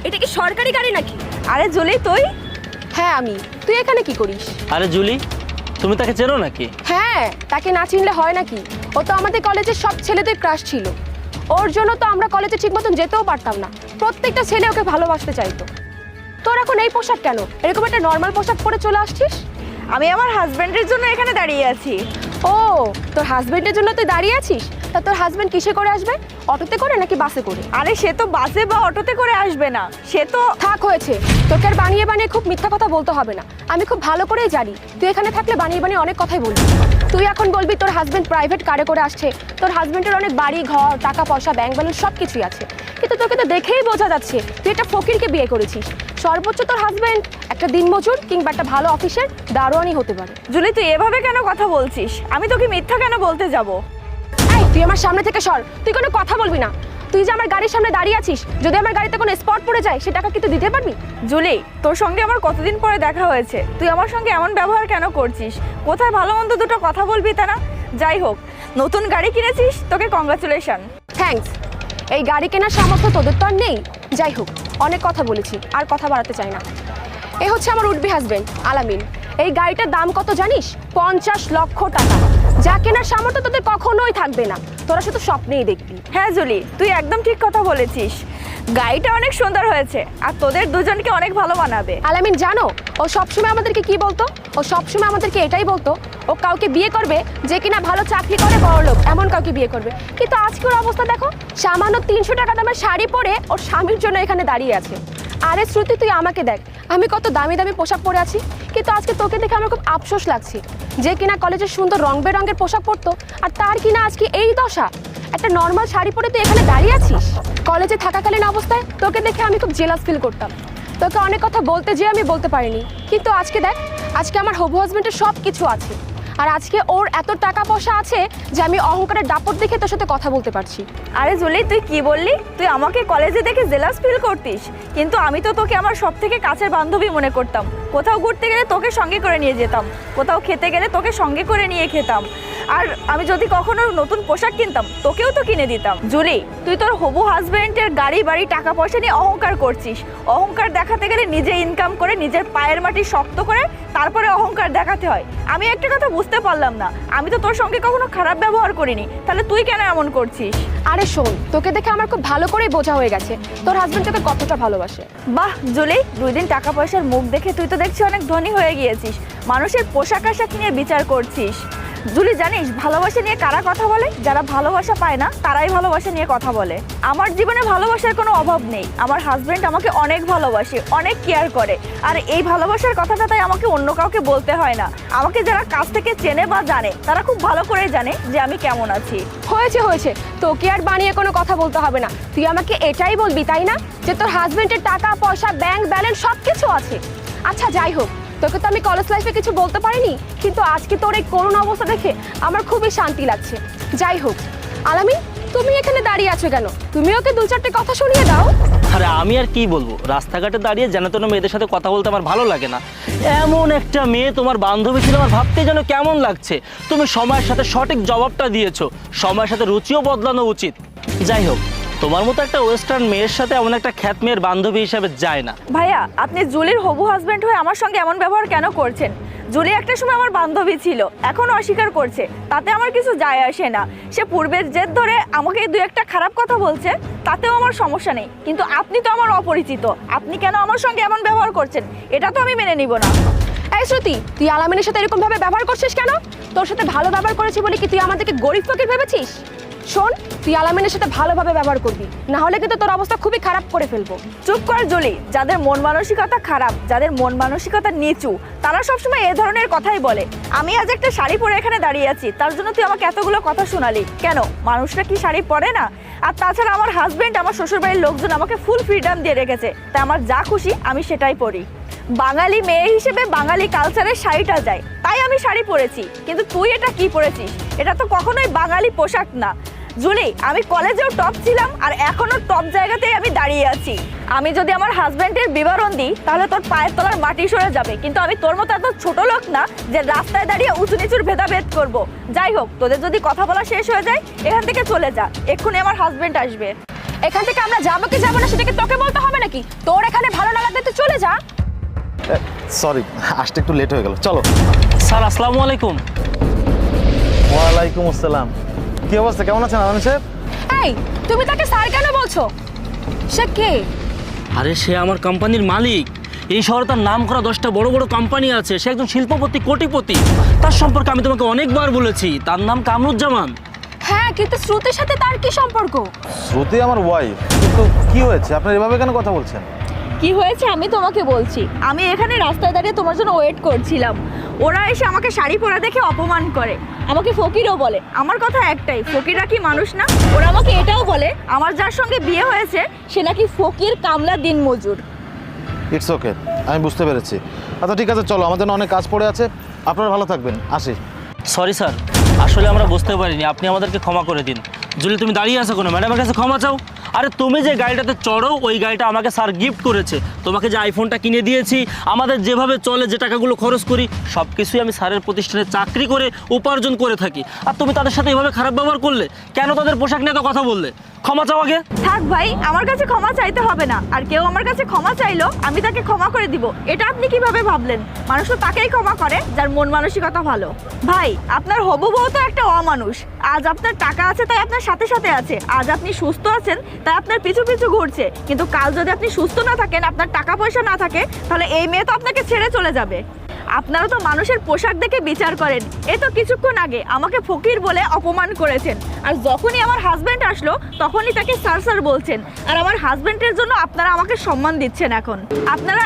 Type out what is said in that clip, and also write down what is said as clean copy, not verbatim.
এটা কি সরকারি গাড়ি নাকি? আরে জুলি তুই? হ্যাঁ আমি। তুই এখানে কি করিস? আরে জুলি, তুমি তাকে চেনো নাকি? হ্যাঁ, তাকে না চিনলে হয় নাকি? ও তো আমাদের কলেজের সব ছেলেদের ক্রাশ ছিল। ওর জন্য তো আমরা কলেজে ঠিক মতন যেতেও পারতাম না। প্রত্যেকটা ছেলে ওকে ভালোবাসতে চাইতো। তোর এখন এই পোশাক কেন? এরকম একটা নর্মাল পোশাক পরে চলে আসছিস? আমি আমার হাজবেন্ডের জন্য এখানে দাঁড়িয়ে আছি। ও, তোর হাজবেন্ডের জন্য তুই দাঁড়িয়ে আছিস? তা তোর হাজবেন্ড কিসে করে আসবে? অটোতে করে নাকি বাসে করে? আরে সে তো বাসে বা অটোতে করে আসবে না, সে তো থাক হয়েছে। তোকে আর বানিয়ে বানিয়ে খুব মিথ্যা কথা বলতে হবে না। আমি খুব ভালো করেই জানি তুই এখানে থাকলে বানিয়ে বানিয়ে অনেক কথাই বলবি। তুই এখন বলবি তোর হাজবেন্ড প্রাইভেট কারে করে আসছে, তোর হাজবেন্ডের অনেক বাড়ি ঘর টাকা পয়সা ব্যাংক ব্যালেন্স সব কিছুই আছে। কিন্তু তোকে তো দেখেই বোঝা যাচ্ছে তুই একটা ফকিরকে বিয়ে করেছিস। সর্বোচ্চ তোর হাজবেন্ড একটা দিনমজুর কিংবা একটা ভালো অফিসের দারোয়ানই হতে পারে। জুলি তুই এভাবে কেন কথা বলছিস? আমি তোকে মিথ্যা কেন বলতে যাব? এই তুই আমার সামনে থেকে সর, তুই কোনো কথা বলবি না। তুই যে আমার গাড়ির সামনে দাঁড়িয়ে আছিস, যদি আমার গাড়িতে কোনো স্পট পড়ে যায় সে টাকা কি তুই দিতে পারবি? জুলি তোর সঙ্গে আমার কতদিন পরে দেখা হয়েছে, তুই আমার সঙ্গে এমন ব্যবহার কেন করছিস? কোথায় ভালো মন্দ দুটো কথা বলবি তা না? যাই হোক, নতুন গাড়ি কিনেছিস, তোকে কংগ্রাচুলেশন। থ্যাঙ্কস। এই গাড়ি কেনার সামর্থ্য তোদের তো আর নেই। যাই হোক, অনেক কথা বলেছি, আর কথা বাড়াতে চাই না। এ হচ্ছে আমার উডবি হাজবেন্ড আলামিন। এই গাড়িটার দাম কত জানিস? 50 লক্ষ টাকা। যা কেনার সামর্থ্য তোদের কখনোই থাকবে না, তোরা শুধু স্বপ্নেই দেখবি। হ্যাঁ জুলি, তুই একদম ঠিক কথা বলেছিস। গাড়িটা অনেক সুন্দর হয়েছে আর তোদের দুজনকে অনেক ভালো মানাবে। আলামিন জানো ও সবসময় আমাদেরকে কি বলতো? ও সবসময় আমাদেরকে এটাই বলতো ও কাউকে বিয়ে করবে যে কিনা ভালো চাকরি করে, বড়লোক, এমন কাউকে বিয়ে করবে। কিন্তু আজকে ওর অবস্থা দেখো, সামান্য 300 টাকা দামের শাড়ি পরে ওর স্বামীর জন্য এখানে দাঁড়িয়ে আছে। আরে শ্রুতি, তুই আমাকে দেখ, আমি কত দামি দামি পোশাক পরে আছি, কিন্তু আজকে তোকে দেখে আমার খুব আফসোস লাগছে যে কিনা কলেজের সুন্দর রং বেরঙের পোশাক পরতো আর তার কিনা আজকে এই দশা। একটা নর্মাল শাড়ি পরে তুই এখানে দাঁড়িয়ে আছিস। কলেজে থাকাকালীন অবস্থায় তোকে দেখে আমি খুব জেলাস ফিল করতাম। তোকে অনেক কথা বলতে যেয়ে আমি বলতে পারিনি, কিন্তু আজকে দেখ, আজকে আমার হবু হাজবেন্ডের সব কিছু আছে। আর আজকে ওর এত টাকা পয়সা আছে যে আমি অহংকারের দাপট দেখে তোর সাথে কথা বলতে পারছি। আরে জুলি তুই কি বললি? তুই আমাকে কলেজে দেখে জেলাস ফিল করতিস, কিন্তু আমি তো তোকে আমার সব থেকে কাছের বান্ধবী মনে করতাম। কোথাও ঘুরতে গেলে তোকে সঙ্গে করে নিয়ে যেতাম, কোথাও খেতে গেলে তোকে সঙ্গে করে নিয়ে খেতাম, আর আমি যদি কখনো নতুন পোশাক কিনতাম তোকেও তো কিনে দিতাম। জুলি তুই তোর হবু হাজবেন্ডের গাড়ি বাড়ি টাকা পয়সা নিয়ে অহংকার করছিস। অহংকার দেখাতে গেলে নিজে ইনকাম করে নিজের পায়ের মাটি শক্ত করে তারপরে অহংকার দেখাতে হয়। আমি একটা কথা বুঝতে পারলাম না, আমি তো তোর সঙ্গে কখনো খারাপ ব্যবহার করিনি, তাহলে তুই কেন এমন করছিস? আরে শোন, তোকে দেখে আমার খুব ভালো করেই বোঝা হয়ে গেছে তোর হাজবেন্ড তোকে কতটা ভালোবাসে। বাহ জুলি, 2 দিন টাকা পয়সার মুখ দেখে তুই তো দেখছি অনেক ধনী হয়ে গিয়েছিস। মানুষের পোশাক আশাক নিয়ে বিচার করছিস। জুলি জানিস ভালোবাসা নিয়ে কারা কথা বলে? যারা ভালোবাসা পায় না তারাই ভালোবাসা নিয়ে কথা বলে। আমার জীবনে ভালোবাসার কোনো অভাব নেই। আমার হাজবেন্ড আমাকে অনেক ভালোবাসে, অনেক কেয়ার করে, আর এই ভালোবাসার কথাটা তাই আমাকে অন্য কাউকে বলতে হয় না। আমাকে যারা কাছ থেকে চেনে বা জানে তারা খুব ভালো করে জানে যে আমি কেমন আছি। হয়েছে হয়েছে, তোকে আর বানিয়ে কোনো কথা বলতে হবে না। তুই আমাকে এটাই বলবি তাই না, যে তোর হাজবেন্ডের টাকা পয়সা ব্যাংক ব্যালেন্স সব কিছু আছে। আচ্ছা যাই হোক, তোকে তো আমি কলেজ লাইফে কিছু বলতে পারিনি, কিন্তু আজকে তোর এই করুণ অবস্থা দেখে আমার খুবই শান্তি লাগছে। যাই হোক আলামিন, তুমি এখানে দাঁড়িয়ে আছো কেন? তুমি ওকে 2-4টে কথা শুনিয়ে দাও। আরে আমি আর কি বলবো, রাস্তাঘাটে দাঁড়িয়ে যেন তেন মেয়েদের সাথে কথা বলতে আমার ভালো লাগে না। এমন একটা মেয়ে তোমার বান্ধবী ছিল, আমার ভাবতে যেন কেমন লাগছে। তুমি সময়ের সাথে সঠিক জবাবটা দিয়েছো, সময়ের সাথে রুচিও বদলানো উচিত। যাই হোক, তোমার মতো একটা ওয়েস্টার্ন মেয়ের সাথে এমন একটা খ্যাত মেয়ের বান্ধবী হিসাবে যায় না। ভাইয়া আপনি জুলির হবু হাজবেন্ড হয়ে আমার সঙ্গে এমন ব্যবহার কেন করছেন? জুলি একটা সময় আমার বান্ধবী ছিল, এখন অস্বীকার করছে, তাতে আমার কিছু যায় আসে না। সে পূর্বের জেদ ধরে আমাকে 2-1টা খারাপ কথা বলছে, তাতেও আমার সমস্যা নেই, কিন্তু আপনি তো আমার অপরিচিত, আপনি কেন আমার সঙ্গে এমন ব্যবহার করছেন এটা তো আমি মেনে নিব না। এই শ্রুতি, তুই আলামিনের সাথে এরকম ভাবে ব্যবহার করছিস কেন? তোর সাথে ভালো ব্যবহার করেছি বলে কি তুই আমাদেরকে গরিব ফকির ভেবেছিস? শোন, তুই আলামিনের সাথে ভালোভাবে ব্যবহার করবি, না হলে কিন্তু তোর অবস্থা খুবই খারাপ করে ফেলবো। চুপ কর জুলি, যাদের মন মানসিকতা খারাপ, যাদের মন মানসিকতা নিচু, তারা সবসময় এ ধরনের কথাই বলে। আমি আজ একটা শাড়ি পরে এখানে দাঁড়িয়ে আছি, তার জন্য তুই আমাকে এতগুলো কথা শোনালি কেন? মানুষরা কি শাড়ি পরে না? আর তাছাড়া আমার হাজবেন্ড, আমার শ্বশুরবাড়ির লোকজন আমাকে ফুল ফ্রিডম দিয়ে রেখেছে, তাই আমার যা খুশি আমি সেটাই পরি। বাঙালি মেয়ে হিসেবে বাঙালি কালচারের শাড়িটা যায়, তাই আমি শাড়ি পরেছি। কিন্তু তুই এটা কি পরেছিস? এটা তো কখনোই বাঙালি পোশাক না। জুলি আমি কলেজেও টপ ছিলাম আর এখনো টপ জায়গাতেই আমি দাঁড়িয়ে আছি। আমি যদি আমার হাজবেন্ডের বিবরণ দিই তাহলে তোর পায়ের তলার মাটি সরে যাবে, কিন্তু আমি তোর মতো এত ছোট লোক না যে রাস্তায় দাঁড়িয়ে উঁচু নিচুর ভেদাভেদ করব। যাই হোক, তোদের যদি কথা বলা শেষ হয়ে যায় এখান থেকে চলে যা, এক্ষুনি আমার হাজবেন্ড আসবে। এখান থেকে আমরা যাবো কি যাবো না সেটাকে তোকে বলতে হবে নাকি? তোর এখানে ভালো না লাগলে তুই চলে যা। সরি, আসতে একটু লেট হয়ে গেল। চলো। স্যার আসসালামু আলাইকুম। ওয়ালাইকুম আসসালাম। কি অবস্থা, কেমন আছেন আনন্দ সাহেব? এই তুমি তাকে স্যার কেন বলছো? সে কে? আরে সে আমার কোম্পানির মালিক। এই শহরে তার নাম করা 10টা বড় বড় কোম্পানি আছে। সে একজন শিল্পপতি, কোটিপতি। তার সম্পর্কে আমি তোমাকে অনেকবার বলেছি, তার নাম কামরুজ্জামান। হ্যাঁ, কিন্তু শ্রুতির সাথে তার কি সম্পর্ক? শ্রুতি আমার ওয়াইফ। কিন্তু কি হয়েছে, আপনার এভাবে কেন কথা বলছেন? কি হয়েছে আমি তোমাকে বলছি। আমি এখানে রাস্তায় দাঁড়িয়ে তোমার জন্য ওয়েট করছিলাম। ওরা এসে আমাকে শাড়ি পরা দেখে অপমান করে, আমাকে ফকিরও বলে। আমার কথা একটাই, ফকিররা কি মানুষ না? ওরা আমাকে এটাও বলে আমার যার সঙ্গে বিয়ে হয়েছে সে নাকি ফকির, কামলা, দিনমজুর। ইটস ওকে, আমি বুঝতে পেরেছি। আচ্ছা ঠিক আছে, চলো, আমাদের অনেক কাজ পড়ে আছে। আপনারা ভালো থাকবেন, আসি। সরি স্যার, আসলে আমরা বুঝতে পারিনি, আপনি আমাদেরকে ক্ষমা করে দিন। জুলি তুমি দাঁড়িয়ে আছো কোনো, ম্যাডামের কাছে ক্ষমা চাও। আরে তুমি যে গাড়িটাতে চড়ো ওই গাড়িটা আমাকে স্যার গিফট করেছে। তোমাকে যে আইফোনটা কিনে দিয়েছি, আমাদের যেভাবে চলে, যে টাকাগুলো খরচ করি, সব কিছুই আমি স্যারের প্রতিষ্ঠানে চাকরি করে উপার্জন করে থাকি। আর তুমি তাদের সাথে এভাবে খারাপ ব্যবহার করলে কেন? তাদের পোশাক নিয়ে তো কথা বললে। ক্ষমা চাও আগে। থাক ভাই, আমার কাছে ক্ষমা চাইতে হবে না। আর কেউ আমার কাছে ক্ষমা চাইলো আমি তাকে ক্ষমা করে দিব, এটা আপনি কিভাবে ভাবলেন? মানুষ তো তাকেই ক্ষমা করে যার মন মানসিকতা ভালো। ভাই, আপনার হবু বউ তো একটা অমানুষ। আজ আপনার টাকা আছে তাই আপনার সাথে সাথে আছে, আজ আপনি সুস্থ আছেন তাই আপনার পিছু পিছু ঘুরছে। কিন্তু কাল যদি আপনি সুস্থ না থাকেন, আপনার টাকা পয়সা না থাকে, তাহলে এই মেয়ে তো আপনাকে ছেড়ে চলে যাবে। আপনারা তো মানুষের পোশাক দেখে বিচার করেন। এই তো কিছুক্ষণ আগে আমাকে ফকির বলে অপমান করেছেন, আর যখনই আমার হাজবেন্ড আসলো তখনই তাকে স্যার স্যার বলছেন। আর আমার হাজবেন্ডের জন্য আপনারা আমাকে সম্মান দিচ্ছেন। এখন আপনারা